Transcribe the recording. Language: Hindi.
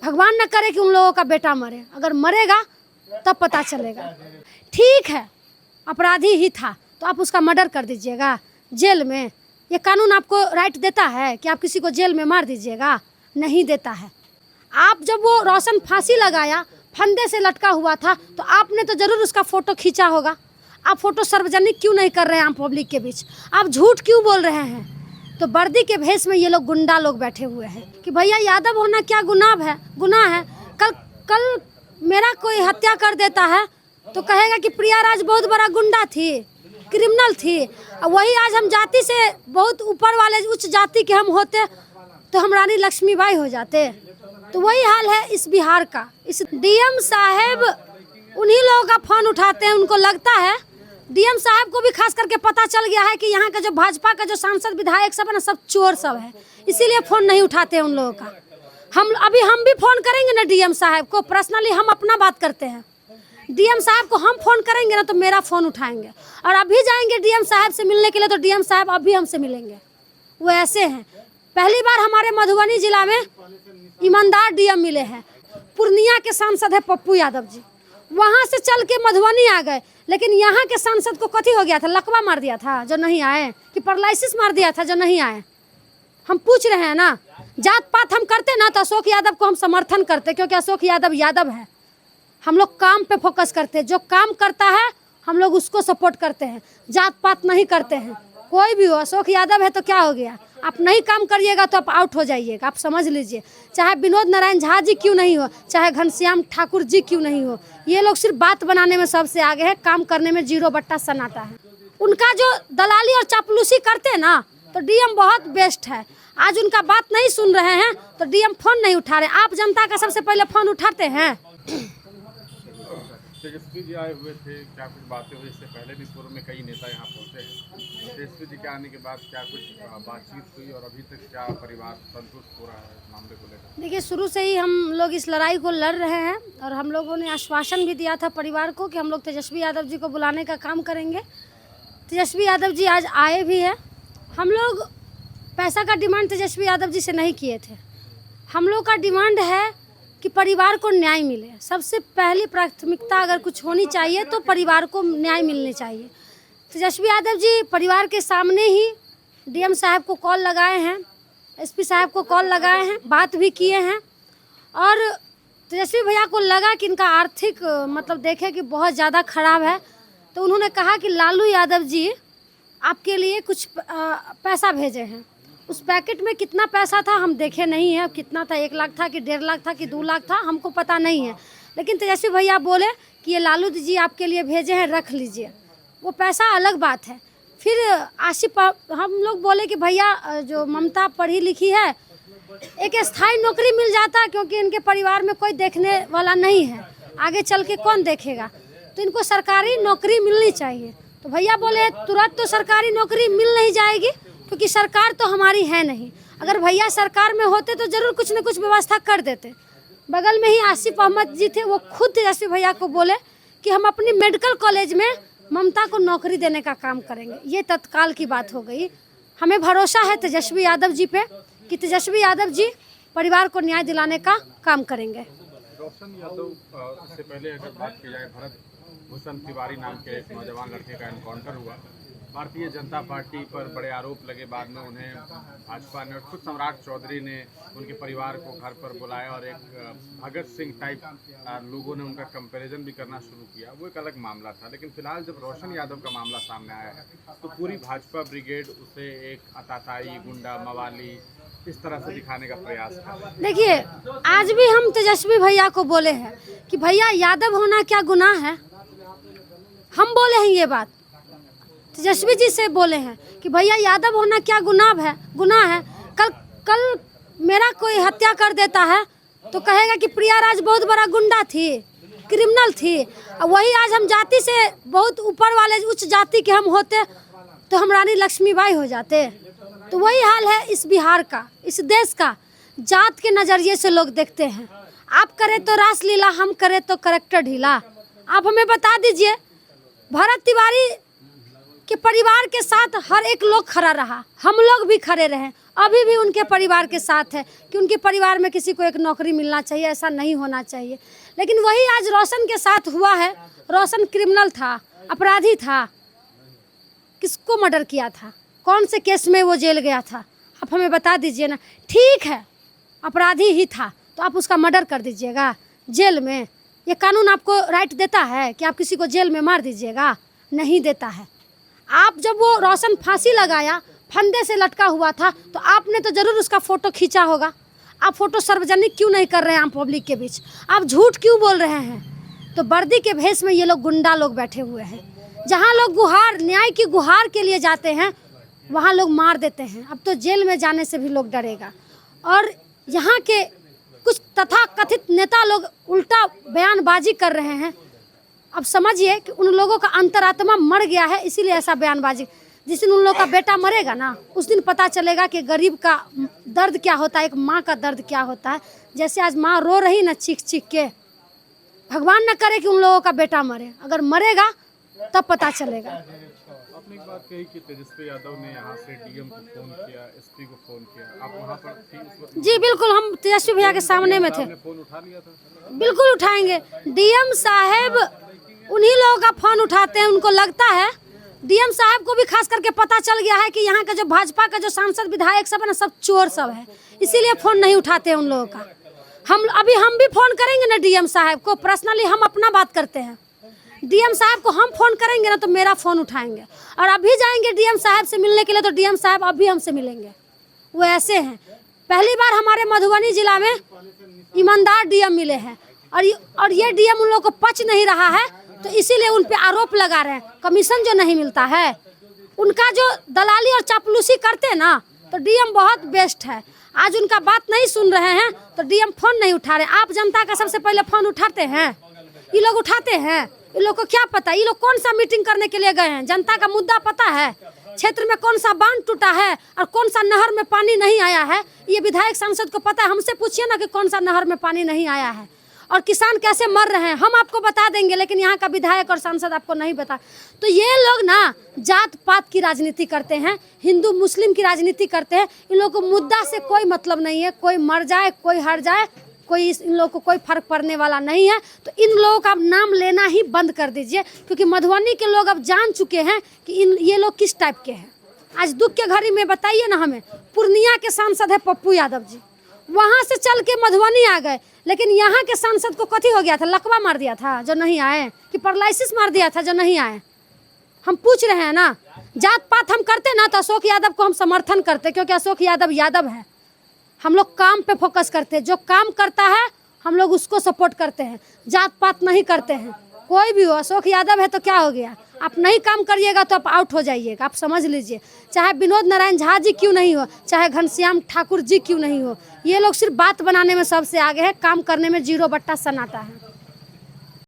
भगवान न करे कि उन लोगों का बेटा मरे, अगर मरेगा तब पता चलेगा। ठीक है, अपराधी ही था तो आप उसका मर्डर कर दीजिएगा जेल में। ये कानून आपको राइट देता है कि आप किसी को जेल में मार दीजिएगा? नहीं देता है। आप जब वो रोशन फांसी लगाया, फंदे से लटका हुआ था, तो आपने तो जरूर उसका फ़ोटो खींचा होगा। आप फ़ोटो सार्वजनिक क्यों नहीं कर रहे हैं आम पब्लिक के बीच? आप झूठ क्यों बोल रहे हैं? तो वर्दी के भेष में ये लोग गुंडा लोग बैठे हुए हैं कि भैया यादव होना क्या गुनाह है। कल मेरा कोई हत्या कर देता है तो कहेगा कि प्रिया राज बहुत बड़ा गुंडा थी, क्रिमिनल थी। और वही आज हम जाति से बहुत ऊपर वाले उच्च जाति के हम होते तो हम रानी लक्ष्मीबाई हो जाते। तो वही हाल है इस बिहार का। इस डीएम साहब उन्हीं लोगों का फ़ोन उठाते हैं। उनको लगता है, डीएम साहब को भी खास करके पता चल गया है कि यहाँ का जो भाजपा का जो सांसद विधायक सब है ना, सब चोर सब है, इसीलिए फ़ोन नहीं उठाते हैं उन लोगों का। हम भी फ़ोन करेंगे ना डीएम साहब को, पर्सनली हम अपना बात करते हैं। डीएम साहब को हम फ़ोन करेंगे ना तो मेरा फ़ोन उठाएंगे, और अभी जाएंगे डीएम साहब से मिलने के लिए तो डीएम साहब अभी हमसे मिलेंगे। वो ऐसे हैं। पहली बार हमारे मधुबनी जिला में ईमानदार डीएम मिले हैं। पूर्णिया के सांसद है पप्पू यादव जी, वहाँ से चल के मधुबनी आ गए, लेकिन यहाँ के सांसद को कथी हो गया था? लकवा मार दिया था जो नहीं आए, कि पैरालिसिस मार दिया था जो नहीं आए? हम पूछ रहे हैं ना। जात पात हम करते ना तो अशोक यादव को हम समर्थन करते, क्योंकि अशोक यादव है। हम लोग काम पे फोकस करते हैं, जो काम करता है हम लोग उसको सपोर्ट करते हैं, जात पात नहीं करते हैं। कोई भी हो, अशोक यादव है तो क्या हो गया? आप नहीं काम करिएगा तो आप आउट हो जाइएगा, आप समझ लीजिए। चाहे विनोद नारायण झा जी क्यों नहीं हो, चाहे घनश्याम ठाकुर जी क्यों नहीं हो, ये लोग सिर्फ बात बनाने में सबसे आगे है, काम करने में 0 सन्नाटा है। उनका जो दलाली और चापलूसी करते हैं ना, तो डीएम बहुत बेस्ट है। आज उनका बात नहीं सुन रहे हैं तो डीएम फ़ोन नहीं उठा रहे। आप जनता का सबसे पहले फ़ोन उठाते हैं। तेजस्वी जी आए हुए थे, क्या कुछ बातें हुई? इससे पहले भी पूर्व में कई नेता यहाँ पहुँचे हैं। तेजस्वी जी के आने के बाद क्या कुछ बातचीत हुई और अभी तक क्या परिवार संतुष्ट हो रहा है इस मामले को लेकर? देखिए, शुरू से ही हम लोग इस लड़ाई को लड़ रहे हैं और हम लोगों ने आश्वासन भी दिया था परिवार को कि हम लोग तेजस्वी यादव जी को बुलाने का काम करेंगे। तेजस्वी यादव जी आज आए भी हैं। हम लोग पैसा का डिमांड तेजस्वी यादव जी से नहीं किए थे। हम लोग का डिमांड है कि परिवार को न्याय मिले। सबसे पहली प्राथमिकता अगर कुछ होनी चाहिए तो परिवार को न्याय मिलनी चाहिए। तेजस्वी यादव जी परिवार के सामने ही डीएम साहब को कॉल लगाए हैं, एसपी साहब को कॉल लगाए हैं, बात भी किए हैं। और तेजस्वी भैया को लगा कि इनका आर्थिक मतलब देखे कि बहुत ज़्यादा खराब है, तो उन्होंने कहा कि लालू यादव जी आपके लिए कुछ पैसा भेजे हैं। उस पैकेट में कितना पैसा था हम देखे नहीं है, कितना था, 1 लाख था कि 1.5 लाख था कि 2 लाख था, हमको पता नहीं है। लेकिन तेजस्वी भैया बोले कि ये लालू जी आपके लिए भेजे हैं, रख लीजिए। वो पैसा अलग बात है। फिर आशिफ हम लोग बोले कि भैया जो ममता पढ़ी लिखी है, एक स्थायी नौकरी मिल जाता, क्योंकि इनके परिवार में कोई देखने वाला नहीं है, आगे चल के कौन देखेगा, तो इनको सरकारी नौकरी मिलनी चाहिए। तो भैया बोले तुरंत तो सरकारी नौकरी मिल नहीं जाएगी, क्योंकि सरकार तो हमारी है नहीं। अगर भैया सरकार में होते तो ज़रूर कुछ न कुछ व्यवस्था कर देते। बगल में ही आसिफ अहमद जी थे, वो खुद तेजस्वी भैया को बोले कि हम अपनी मेडिकल कॉलेज में ममता को नौकरी देने का काम करेंगे। ये तत्काल की बात हो गई। हमें भरोसा है तेजस्वी यादव जी पे कि तेजस्वी यादव जी परिवार को न्याय दिलाने का काम करेंगे। रोशन यादव से पहले अगर बात की जाए, भरत भूषण तिवारी नाम के एक नौजवान लड़के का एनकाउंटर हुआ। भारतीय जनता पार्टी पर बड़े आरोप लगे, बाद में उन्हें भाजपा ने और खुद सम्राट चौधरी ने उनके परिवार को घर पर बुलाया और एक भगत सिंह टाइप लोगों ने उनका कंपैरिजन भी करना शुरू किया। वो एक अलग मामला था। लेकिन फिलहाल जब रोशन यादव का मामला सामने आया है तो पूरी भाजपा ब्रिगेड उसे एक आताताई, गुंडा, मवाली इस तरह से दिखाने का प्रयास कर रहे हैं। देखिए, आज भी हम तेजस्वी भैया को बोले हैं कि भैया यादव होना क्या गुनाह है। हम बोले हैं ये बात, तेजस्वी जी से बोले हैं कि भैया यादव होना क्या गुनाह है। कल मेरा कोई हत्या कर देता है तो कहेगा कि प्रिया राज बहुत बड़ा गुंडा थी, क्रिमिनल थी। और वही आज हम जाति से बहुत ऊपर वाले उच्च जाति के हम होते तो हम रानी लक्ष्मीबाई हो जाते। तो वही हाल है इस बिहार का, इस देश का। जात के नज़रिए से लोग देखते हैं। आप करें तो रासलीला, हम करें तो करेक्टर ढीला। आप हमें बता दीजिए, भरत तिवारी के परिवार के साथ हर एक लोग खड़ा रहा, हम लोग भी खड़े रहे अभी भी उनके परिवार के साथ है कि उनके परिवार में किसी को एक नौकरी मिलना चाहिए, ऐसा नहीं होना चाहिए। लेकिन वही आज रोशन के साथ हुआ है। रोशन क्रिमिनल था, अपराधी था, किसको मर्डर किया था, कौन से केस में वो जेल गया था, आप हमें बता दीजिए ना। ठीक है, अपराधी ही था तो आप उसका मर्डर कर दीजिएगा जेल में? ये कानून आपको राइट देता है कि आप किसी को जेल में मार दीजिएगा? नहीं देता है। आप जब वो रोशन फांसी लगाया, फंदे से लटका हुआ था, तो आपने तो ज़रूर उसका फ़ोटो खींचा होगा। आप फ़ोटो सार्वजनिक क्यों नहीं कर रहे हैं आम पब्लिक के बीच? आप झूठ क्यों बोल रहे हैं? तो वर्दी के भेष में ये लोग गुंडा लोग बैठे हुए हैं। जहाँ लोग गुहार, न्याय की गुहार के लिए जाते हैं, वहाँ लोग मार देते हैं। अब तो जेल में जाने से भी लोग डरेगा। और यहाँ के कुछ तथाकथित नेता लोग उल्टा बयानबाजी कर रहे हैं। अब समझिए कि उन लोगों का अंतरात्मा मर गया है, इसीलिए ऐसा बयानबाजी। जिस दिन उन लोगों का बेटा मरेगा ना, उस दिन पता चलेगा कि गरीब का दर्द क्या होता है, एक माँ का दर्द क्या होता है। जैसे आज माँ रो रही ना चीख चीख के, भगवान न करे कि उन लोगों का बेटा मरे। अगर मरेगा तब पता चलेगा। आपने एक बात कही कि तेजस्वी यादव ने यहाँ से डीएम को फोन किया, एसपी को फोन किया, आप वहाँ पर थी उस वक्त? जी बिल्कुल, हम तेजस्वी भैया के सामने में थे। आपने फोन उठा लिया था? बिल्कुल उठाएंगे। डीएम साहब उन्हीं लोगों का फोन उठाते हैं। उनको लगता है, डीएम साहब को भी खास करके पता चल गया है कि यहाँ का जो भाजपा का जो सांसद विधायक सब है ना, सब चोर सब है, इसीलिए फ़ोन नहीं उठाते हैं उन लोगों का। हम भी फ़ोन करेंगे ना डीएम साहब को, पर्सनली हम अपना बात करते हैं। डीएम साहब को हम फ़ोन करेंगे ना तो मेरा फ़ोन उठाएंगे, और अभी जाएंगे डीएम साहब से मिलने के लिए तो डीएम साहब अभी हमसे मिलेंगे। वो ऐसे हैं। पहली बार हमारे मधुबनी जिला में ईमानदार डीएम मिले हैं, और ये डीएम उन लोगों को पच नहीं रहा है, तो इसीलिए उन पे आरोप लगा रहे हैं। कमीशन जो नहीं मिलता है, उनका जो दलाली और चापलूसी करते हैं ना, तो डीएम बहुत बेस्ट है। आज उनका बात नहीं सुन रहे हैं तो डीएम फोन नहीं उठा रहे। आप जनता का सबसे पहले फोन उठाते हैं? ये लोग उठाते हैं? ये लोग को क्या पता? ये लोग कौन सा मीटिंग करने के लिए गए हैं? जनता का मुद्दा पता है? क्षेत्र में कौन सा बांध टूटा है और कौन सा नहर में पानी नहीं आया है, ये विधायक सांसद को पता है। हमसे पूछिए ना कि कौन सा नहर में पानी नहीं आया है और किसान कैसे मर रहे हैं, हम आपको बता देंगे, लेकिन यहाँ का विधायक और सांसद आपको नहीं बता। तो ये लोग ना जात पात की राजनीति करते हैं, हिंदू मुस्लिम की राजनीति करते हैं। इन लोगों को मुद्दा से कोई मतलब नहीं है। कोई मर जाए, कोई हट जाए, इन लोगों को कोई फर्क पड़ने वाला नहीं है। तो इन लोगों का अब नाम लेना ही बंद कर दीजिए, क्योंकि मधुबनी के लोग अब जान चुके हैं कि ये लोग किस टाइप के हैं। आज दुख के घड़ी में बताइए ना, हमें पूर्णिया के सांसद है पप्पू यादव जी, वहाँ से चल के मधुबनी आ गए, लेकिन यहाँ के सांसद को कथी हो गया था? लकवा मार दिया था जो नहीं आए, कि पैरालिसिस मार दिया था जो नहीं आए? हम पूछ रहे हैं ना। जात पात हम करते ना तो अशोक यादव को हम समर्थन करते, क्योंकि अशोक यादव यादव है। हम लोग काम पे फोकस करते हैं, जो काम करता है हम लोग उसको सपोर्ट करते हैं, जात पात नहीं करते हैं। कोई भी हो, अशोक यादव है तो क्या हो गया? आप नहीं काम करिएगा तो आप आउट हो जाइएगा, आप समझ लीजिए। चाहे विनोद नारायण झा जी क्यों नहीं हो, चाहे घनश्याम ठाकुर जी क्यों नहीं हो, ये लोग सिर्फ बात बनाने में सबसे आगे है, काम करने में 0 बट्टा सन्नाटा है।